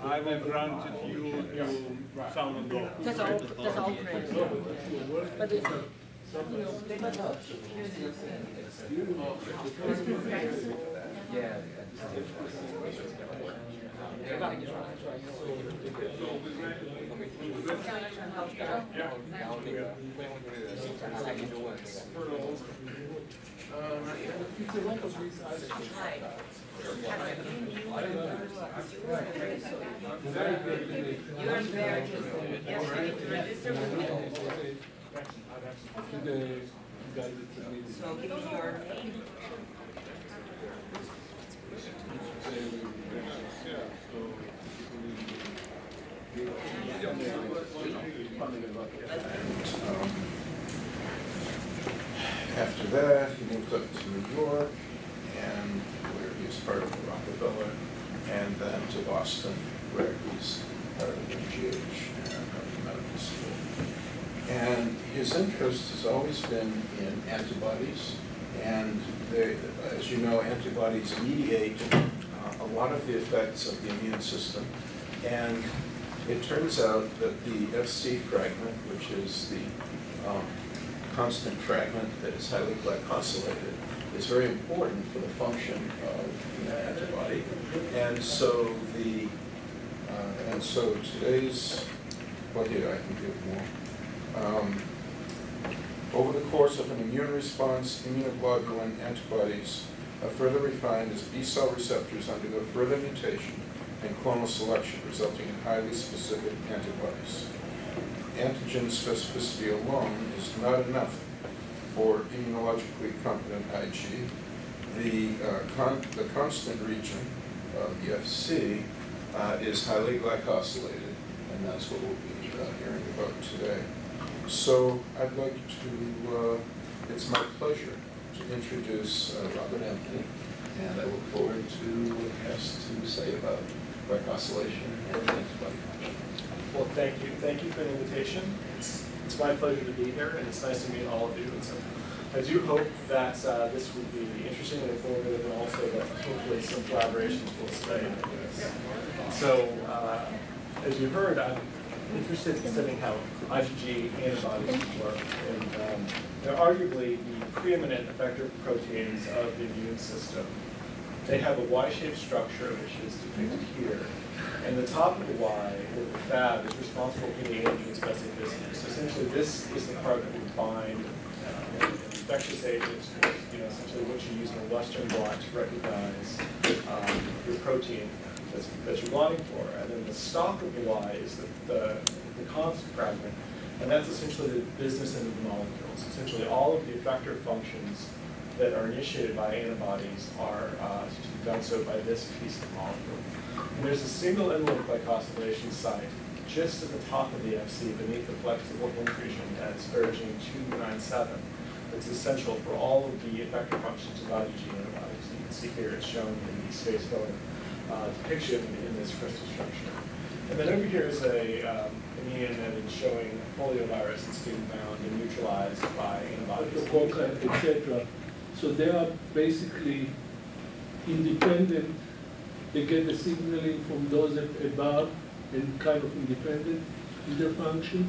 I will grant it you sound law. That's all correct. But it, you know, they must have. Yeah. So give me your name. After that, he moved up to New York, and where he was part of the Rockefeller, and then to Boston, where he's part of the MGH and Harvard Medical School. And his interest has always been in antibodies, and they, as you know, antibodies mediate a lot of the effects of the immune system. And it turns out that the FC fragment, which is the constant fragment that is highly glycosylated, is very important for the function of the antibody. And so today's, well, here I can give more. Over the course of an immune response, immunoglobulin antibodies are further refined as B-cell receptors undergo further mutation and clonal selection, resulting in highly specific antibodies. Antigen specificity alone is not enough for immunologically competent IG. The constant region of the FC is highly glycosylated, and that's what we'll be hearing about today. So I'd like to, it's my pleasure to introduce Robert Anthony, and I look forward to what he has to say about glycosylation and antibody function. Well, thank you. Thank you for the invitation. It's my pleasure to be here, and it's nice to meet all of you. And so I do hope that this would be interesting and informative, and also that hopefully some collaborations will study this. So, as you heard, I'm interested in studying how IgG antibodies work, and they're arguably the preeminent effector proteins of the immune system. They have a Y-shaped structure, which is depicted here. And the top of the Y, or the Fab, is responsible for the antigen specificity. So essentially, this is the part that would bind infectious agents, essentially what you use in a Western blot to recognize your protein that you're blotting for. And then the stalk of the Y is the constant fragment, and that's essentially the business end of the molecules. Essentially, all of the effector functions that are initiated by antibodies are done so by this piece of the molecule. And there's a single envelope glycosylation site just at the top of the FC beneath the flexible inclusion at asparagine 297 that's essential for all of the effector functions of IgG antibodies. You can see here it's shown in the space-filling depiction in this crystal structure. And then over here is a immune image showing poliovirus that's being bound and neutralized by antibodies. Etc. So they are basically independent. They get the signaling from those above and kind of independent in their function.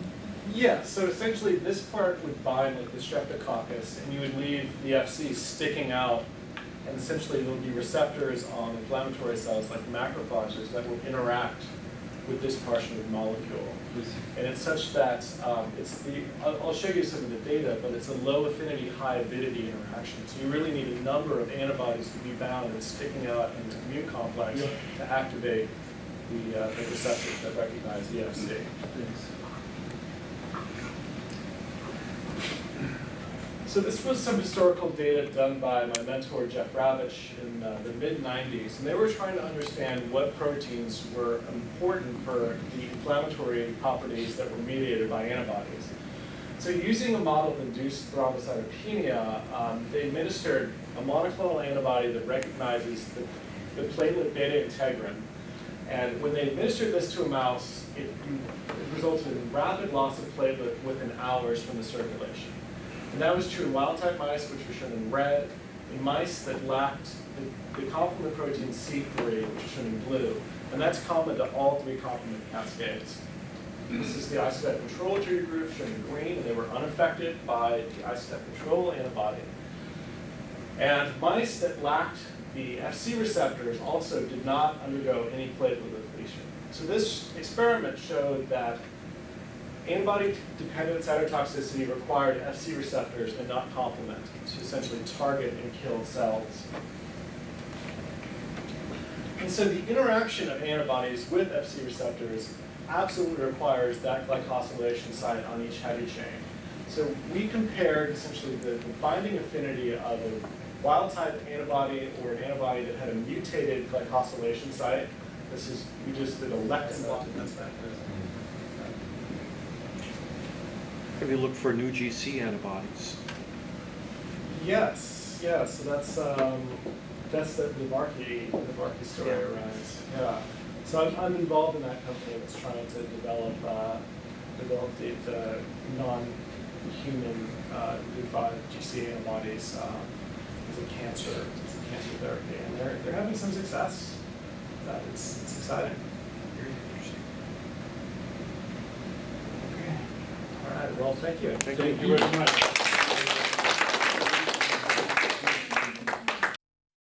Yeah, so essentially this part would bind like the streptococcus, and you would leave the FC sticking out, and essentially there will be receptors on inflammatory cells like macrophages that will interact with this portion of the molecule. And it's such that I'll show you some of the data, but it's a low affinity, high avidity interaction. So you really need a number of antibodies to be bound and sticking out in the immune complex to activate the receptors that recognize the FC. So this was some historical data done by my mentor, Jeff Ravitch, in the mid-90s, and they were trying to understand what proteins were important for the inflammatory properties that were mediated by antibodies. So using a model of induced thrombocytopenia, they administered a monoclonal antibody that recognizes the platelet beta integrin. And when they administered this to a mouse, it resulted in rapid loss of platelet within hours from the circulation. And that was true in wild-type mice, which were shown in red, in mice that lacked the complement protein C3, which is shown in blue. And that's common to all 3 complement cascades. This is the isostep control treated group shown in green, and they were unaffected by the isostep control antibody. And mice that lacked the FC receptors also did not undergo any platelet depletion. So this experiment showed that antibody-dependent cytotoxicity required FC receptors and not complement to essentially target and kill cells. And so the interaction of antibodies with FC receptors absolutely requires that glycosylation site on each heavy chain. So we compared essentially the binding affinity of a wild-type antibody or an antibody that had a mutated glycosylation site. This is, we just did a lectin defense mechanism. Have you looked for new GC antibodies? Yes, yeah. So that's the Varkey story, right? Yeah. So I'm involved in that company that's trying to develop the non-human D5 GC antibodies as a cancer therapy, and they're having some success. It's exciting. Very interesting. Okay. All right. Well, thank you. Thank you very much.